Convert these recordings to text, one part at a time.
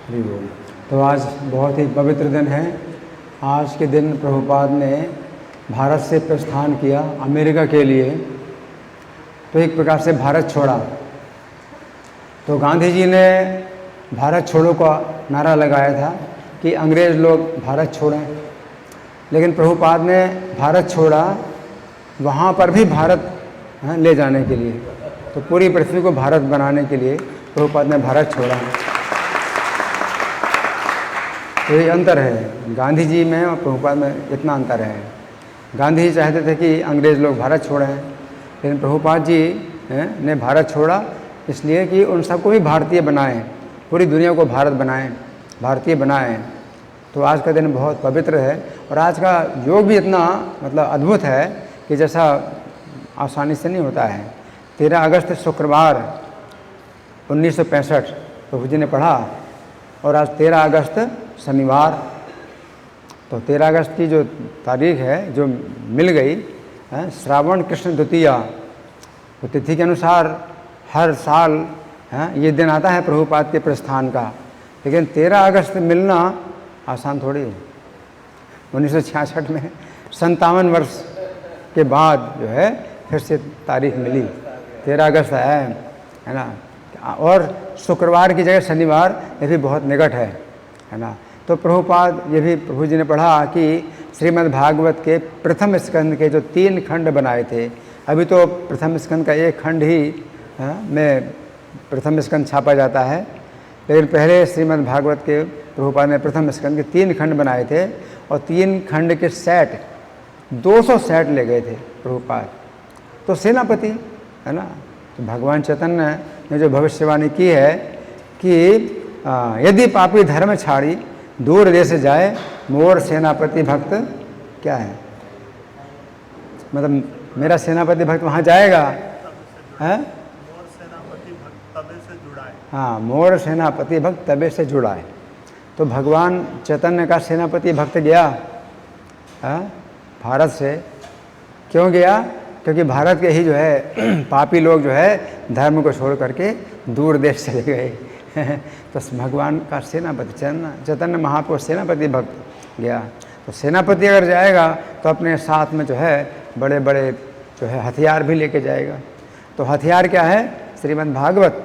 हरि बोल। तो आज बहुत ही पवित्र दिन है। आज के दिन प्रभुपाद ने भारत से प्रस्थान किया अमेरिका के लिए, तो एक प्रकार से भारत छोड़ा। तो गांधी जी ने भारत छोड़ो का नारा लगाया था कि अंग्रेज़ लोग भारत छोड़ें, लेकिन प्रभुपाद ने भारत छोड़ा वहाँ पर भी भारत ले जाने के लिए। तो पूरी पृथ्वी को भारत बनाने के लिए प्रभुपाद ने भारत छोड़ा। तो ये अंतर है गांधी जी में और प्रभुपाद में, इतना अंतर है। गांधी जी चाहते थे कि अंग्रेज़ लोग भारत छोड़ें, लेकिन प्रभुपाद जी ने भारत छोड़ा इसलिए कि उन सबको भी भारतीय बनाएं, पूरी दुनिया को भारत बनाएं, भारतीय बनाएं। तो आज का दिन बहुत पवित्र है और आज का योग भी इतना मतलब अद्भुत है कि जैसा आसानी से नहीं होता है। 13 अगस्त शुक्रवार 1965 प्रभु जी ने पढ़ा और आज 13 अगस्त शनिवार। तो 13 अगस्त की जो तारीख है जो मिल गई श्रावण कृष्ण द्वितीया, तो तिथि के अनुसार हर साल ये दिन आता है प्रभुपाद के प्रस्थान का, लेकिन 13 अगस्त मिलना आसान थोड़ी है। 1966 में 57 वर्ष के बाद जो है फिर से तारीख मिली, 13 अगस्त है ना। और शुक्रवार की जगह शनिवार, ये भी बहुत निकट है ना। तो प्रभुपाद ये भी प्रभु जी ने पढ़ा कि श्रीमद् भागवत के प्रथम स्कंद के जो 3 खंड बनाए थे, अभी तो प्रथम स्कंद का 1 खंड ही में प्रथम स्कंद छापा जाता है, लेकिन पहले श्रीमद् भागवत के प्रभुपाद ने प्रथम स्कंद के 3 खंड बनाए थे और 3 खंड के सेट 200 सेट ले गए थे प्रभुपाद। तो सेनापति है ना। तो भगवान चैतन्य ने जो भविष्यवाणी की है कि यदि पापी धर्म छाड़ी दूर देश जाए, मोर सेनापति भक्त क्या है, मतलब मेरा सेनापति भक्त वहाँ जाएगा है। मोर सेनापति भक्त तबे से जुड़ा है। हाँ, मोर सेनापति भक्त तबे से जुड़ा है। तो भगवान चैतन्य का सेनापति भक्त गया भारत से। क्यों गया? क्योंकि भारत के ही जो है पापी लोग जो है धर्म को छोड़ करके दूर देश चले गए। तो भगवान का सेनापति चैतन्य महाप्रभु सेनापति भक्त गया। तो सेनापति अगर जाएगा तो अपने साथ में जो है बड़े बड़े जो है हथियार भी लेके जाएगा। तो हथियार क्या है? श्रीमद् भागवत।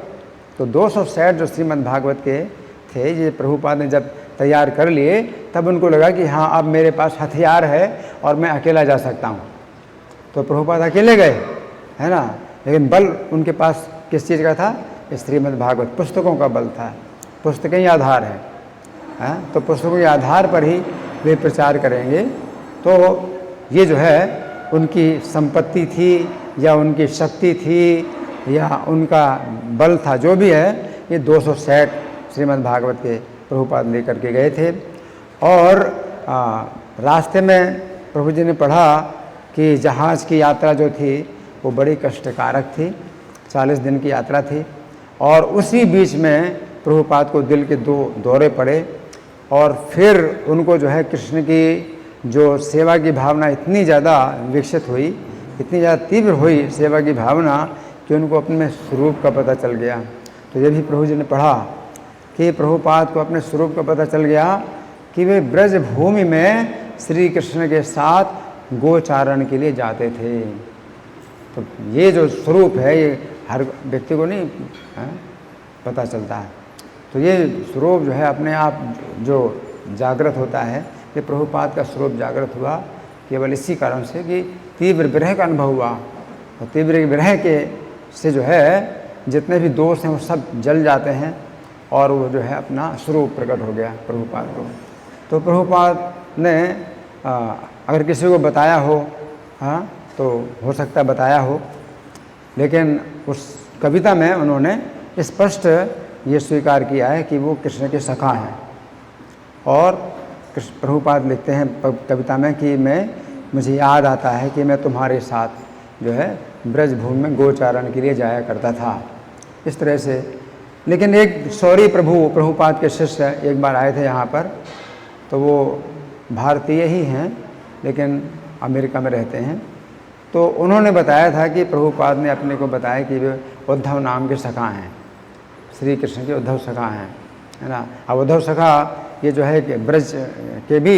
तो 200 सेट जो श्रीमद् भागवत के थे, ये प्रभुपाद ने जब तैयार कर लिए तब उनको लगा कि हाँ अब मेरे पास हथियार है और मैं अकेला जा सकता हूँ। तो प्रभुपाद अकेले गए है ना, लेकिन बल उनके पास किस चीज़ का था? श्रीमद् भागवत पुस्तकों का बल था। पुस्तकें ही आधार है तो पुस्तकों के आधार पर ही वे प्रचार करेंगे। तो ये जो है उनकी संपत्ति थी या उनकी शक्ति थी या उनका बल था, जो भी है, ये 200 सेट श्रीमद् भागवत के प्रभुपाद लेकर के गए थे। और रास्ते में प्रभु जी ने पढ़ा कि जहाज़ की यात्रा जो थी वो बड़ी कष्टकारक थी, 40 दिन की यात्रा थी। और उसी बीच में प्रभुपाद को दिल के 2 दौरे पड़े और फिर उनको जो है कृष्ण की जो सेवा की भावना इतनी ज़्यादा विकसित हुई, इतनी ज़्यादा तीव्र हुई सेवा की भावना कि उनको अपने स्वरूप का पता चल गया। तो ये भी प्रभु जी ने पढ़ा कि प्रभुपाद को अपने स्वरूप का पता चल गया कि वे ब्रज भूमि में श्री कृष्ण के साथ गोचारण के लिए जाते थे। तो ये जो स्वरूप है ये हर व्यक्ति को नहीं पता चलता है। तो ये स्वरूप जो है अपने आप जो जागृत होता है, ये प्रभुपाद का स्वरूप जागृत हुआ केवल इसी कारण से कि तीव्र विरह का अनुभव हुआ। और तीव्र विरह के से जो है जितने भी दोष हैं वो सब जल जाते हैं और वो जो है अपना स्वरूप प्रकट हो गया प्रभुपाद को। तो प्रभुपाद ने अगर किसी को बताया हो तो हो सकता है बताया हो, लेकिन उस कविता में उन्होंने स्पष्ट ये स्वीकार किया है कि वो कृष्ण के सखा हैं। और प्रभुपाद लिखते हैं कविता में कि मुझे याद आता है कि मैं तुम्हारे साथ जो है ब्रज भूमि में गोचारण के लिए जाया करता था, इस तरह से। लेकिन एक सौरी प्रभुपाद के शिष्य एक बार आए थे यहाँ पर। तो वो भारतीय ही हैं लेकिन अमेरिका में रहते हैं। तो उन्होंने बताया था कि प्रभुपाद ने अपने को बताया कि वे उद्धव नाम के सखा हैं, श्री कृष्ण के उद्धव सखा हैं। है ना। अब उद्धव सखा ये जो है कि ब्रज के भी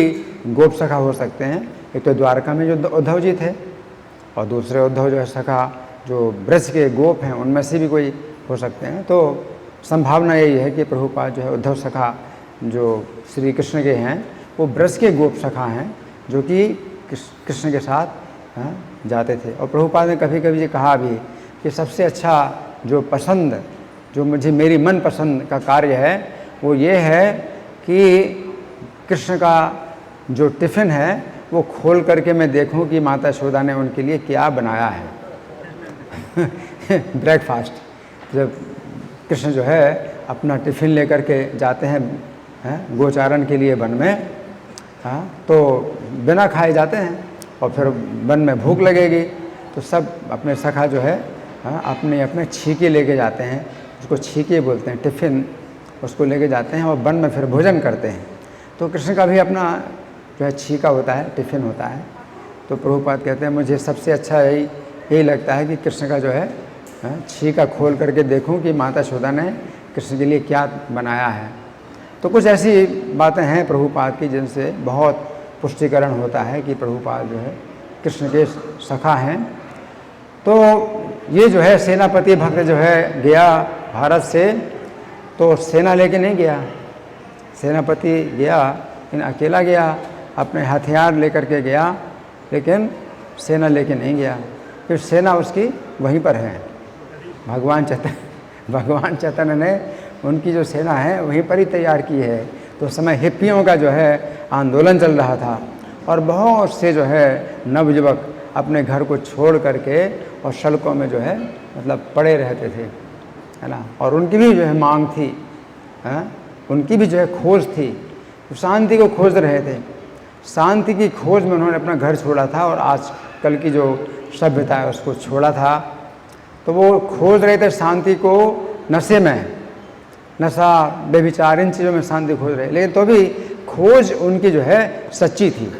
गोप सखा हो सकते हैं। एक तो द्वारका में जो उद्धव जी थे और दूसरे उद्धव जो है सखा जो ब्रज के गोप हैं उनमें से भी कोई हो सकते हैं। तो संभावना यही है कि प्रभुपाद जो है उद्धव सखा जो श्री कृष्ण के हैं वो ब्रज के गोप सखा हैं जो कि कृष्ण के साथ जाते थे। और प्रभुपाद ने कभी कभी ये कहा भी कि सबसे अच्छा जो पसंद जो मुझे मेरी मन पसंद का कार्य है वो ये है कि कृष्ण का जो टिफ़िन है वो खोल करके मैं देखूं कि माता यशोदा ने उनके लिए क्या बनाया है ब्रेकफास्ट। जब कृष्ण जो है अपना टिफ़िन लेकर के जाते हैं गोचारण के लिए वन में, तो बिना खाए जाते हैं और फिर वन में भूख लगेगी तो सब अपने सखा जो है अपने अपने छीके लेके जाते हैं, उसको छीके बोलते हैं, टिफ़िन उसको लेके जाते हैं और वन में फिर भोजन करते हैं। तो कृष्ण का भी अपना जो है छीका होता है, टिफ़िन होता है। तो प्रभुपाद कहते हैं मुझे सबसे अच्छा यही लगता है कि कृष्ण का जो है छीका खोल करके देखूं कि माता यशोदा ने कृष्ण के लिए क्या बनाया है। तो कुछ ऐसी बातें हैं प्रभुपाद की जिनसे बहुत पुष्टिकरण होता है कि प्रभुपाद जो है कृष्ण के सखा हैं। तो ये जो है सेनापति भक्त जो है गया भारत से, तो सेना लेके नहीं गया, सेनापति गया लेकिन अकेला गया, अपने हथियार लेकर के गया लेकिन सेना लेके नहीं गया, फिर सेना उसकी वहीं पर है। भगवान चैतन्य ने उनकी जो सेना है वहीं पर ही तैयार की है। तो उस समय हिप्पियों का जो है आंदोलन चल रहा था और बहुत से जो है नवयुवक अपने घर को छोड़ करके और सड़कों में जो है मतलब पड़े रहते थे, है ना। और उनकी भी जो है मांग थी, उनकी भी जो है खोज थी, शांति को खोज रहे थे। शांति की खोज में उन्होंने अपना घर छोड़ा था और आजकल की जो सभ्यता है उसको छोड़ा था। तो वो खोज रहे थे शांति को नशे में, नशा बेविचार इन चीज़ों में शांति खोज रहे, लेकिन तो भी खोज उनकी जो है सच्ची थी।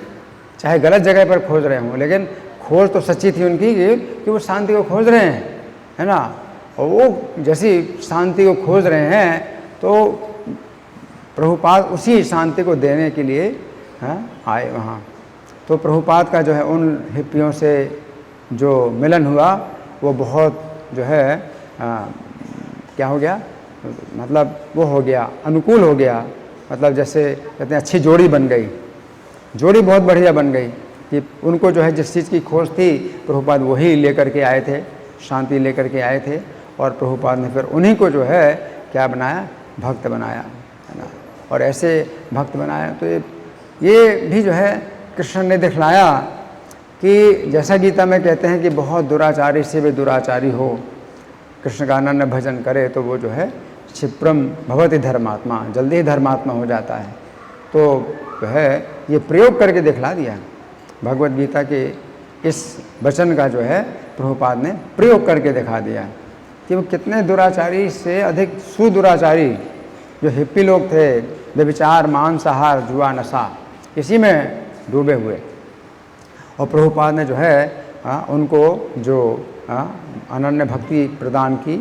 चाहे गलत जगह पर खोज रहे हों लेकिन खोज तो सच्ची थी उनकी कि वो शांति को खोज रहे हैं, है ना। और वो जैसी शांति को खोज रहे हैं तो प्रभुपाद उसी शांति को देने के लिए आए वहाँ। तो प्रभुपाद का जो है उन हिप्पियों से जो मिलन हुआ वो बहुत जो है क्या हो गया, मतलब वो हो गया, अनुकूल हो गया। मतलब जैसे कहते हैं अच्छी जोड़ी बन गई, जोड़ी बहुत बढ़िया बन गई कि उनको जो है जिस चीज़ की खोज थी प्रभुपाद वही लेकर के आए थे, शांति लेकर के आए थे। और प्रभुपाद ने फिर उन्हीं को जो है क्या बनाया, भक्त बनाया, है ना। और ऐसे भक्त बनाया तो ये भी जो है कृष्ण ने दिखलाया कि जैसा गीता में कहते हैं कि बहुत दुराचारी से भी दुराचारी हो, कृष्ण का अनन्य भजन करे तो वो जो है क्षिप्रम भवति धर्मात्मा, जल्दी ही धर्मात्मा हो जाता है। तो जो है ये प्रयोग करके दिखला दिया भगवत गीता के इस वचन का जो है प्रभुपाद ने प्रयोग करके दिखा दिया कि वो कितने दुराचारी से अधिक सुदुराचारी जो हिप्पी लोग थे, व्यभिचार, मांसाहार, जुआ, नशा, इसी में डूबे हुए। और प्रभुपाद ने जो है उनको जो अनन्य भक्ति प्रदान की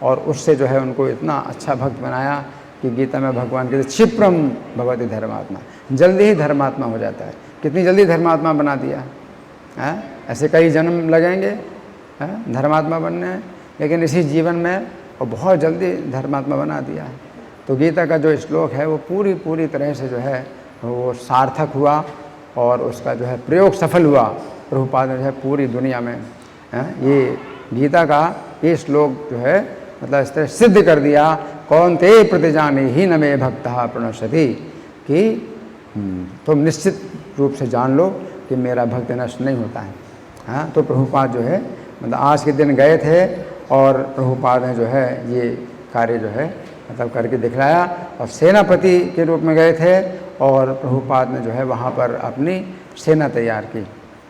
और उससे जो है उनको इतना अच्छा भक्त बनाया कि गीता में भगवान कहते क्षिप्रम भवति धर्मात्मा, जल्दी ही धर्मात्मा हो जाता है। कितनी जल्दी धर्मात्मा बना दिया है, ऐसे कई जन्म लगेंगे धर्मात्मा बनने, लेकिन इसी जीवन में और बहुत जल्दी धर्मात्मा बना दिया है। तो गीता का जो श्लोक है वो पूरी तरह से जो है वो सार्थक हुआ और उसका जो है प्रयोग सफल हुआ। प्रभुपाद ने जो है पूरी दुनिया में ये गीता का ये श्लोक जो है मतलब इस तरह सिद्ध कर दिया, कौन ते प्रतिजाने ही न मे भक्तः प्रणश्यति, कि तुम निश्चित रूप से जान लो कि मेरा भक्त नष्ट नहीं होता है। तो प्रभुपाद जो है मतलब आज के दिन गए थे और प्रभुपाद ने जो है ये कार्य जो है मतलब करके दिखलाया और सेनापति के रूप में गए थे और प्रभुपाद ने जो है वहाँ पर अपनी सेना तैयार की।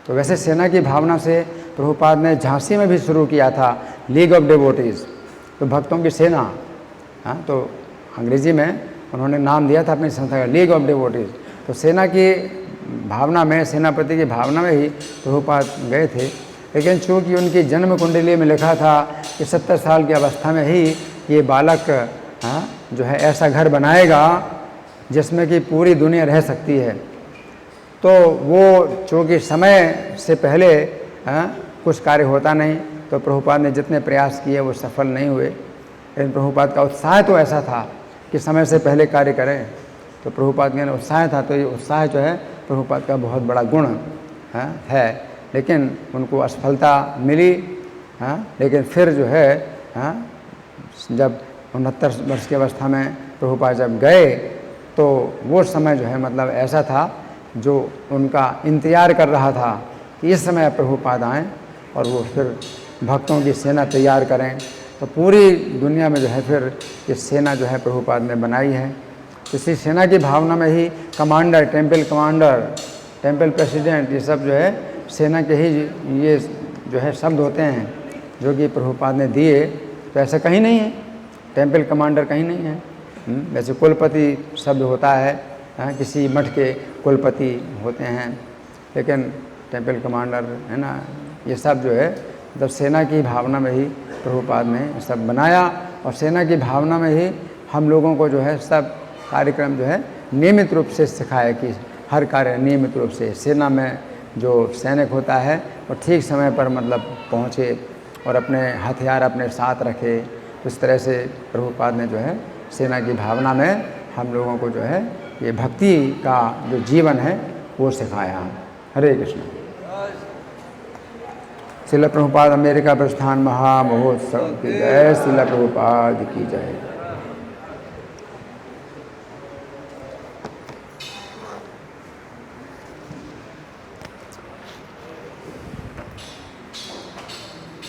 तो वैसे सेना की भावना से प्रभुपाद ने झांसी में भी शुरू किया था लीग ऑफ डिवोटीज़, तो भक्तों की सेना। तो अंग्रेजी में उन्होंने नाम दिया था अपनी संस्था का लीग ऑफ डिवोटीज़। तो सेना की भावना में, सेनापति की भावना में ही प्रभुपाद गए थे। लेकिन चूँकि उनकी जन्म कुंडली में लिखा था कि 70 साल की अवस्था में ही ये बालक हाँ जो है ऐसा घर बनाएगा जिसमें कि पूरी दुनिया रह सकती है। तो वो चूँकि समय से पहले कुछ कार्य होता नहीं, तो प्रभुपाद ने जितने प्रयास किए वो सफल नहीं हुए। लेकिन प्रभुपाद का उत्साह तो ऐसा था कि समय से पहले कार्य करें। तो प्रभुपाद के उत्साह था, तो ये उत्साह जो है प्रभुपाद का बहुत बड़ा गुण है। लेकिन उनको असफलता मिली। लेकिन फिर जो है जब 69 वर्ष की अवस्था में प्रभुपाद जब गए, तो वो समय जो है मतलब ऐसा था जो उनका इंतज़ार कर रहा था कि इस समय प्रभुपाद आएँ और वो फिर भक्तों की सेना तैयार करें। तो पूरी दुनिया में जो है फिर ये सेना जो है प्रभुपाद ने बनाई है। इसी सेना की भावना में ही कमांडर, टेम्पल प्रेसिडेंट, ये सब जो है सेना के ही ये जो है शब्द होते हैं जो कि प्रभुपाद ने दिए। तो ऐसा कहीं नहीं है, टेम्पल कमांडर कहीं नहीं है। वैसे कुलपति शब्द होता है, किसी मठ के कुलपति होते हैं, लेकिन टेम्पल कमांडर है ना, ये सब जो है मतलब सेना की भावना में ही प्रभुपाद ने सब बनाया। और सेना की भावना में ही हम लोगों को जो है सब कार्यक्रम जो है नियमित रूप से सिखाया कि हर कार्य नियमित रूप से सेना में जो सैनिक होता है वो ठीक समय पर मतलब पहुँचे और अपने हथियार अपने साथ रखे। इस तरह से प्रभुपाद ने जो है सेना की भावना में हम लोगों को जो है ये भक्ति का जो जीवन है वो सिखाया। हरे कृष्ण। श्रील प्रभुपाद अमेरिका प्रस्थान महामहोत्सव की जय। श्रील प्रभुपाद की जय।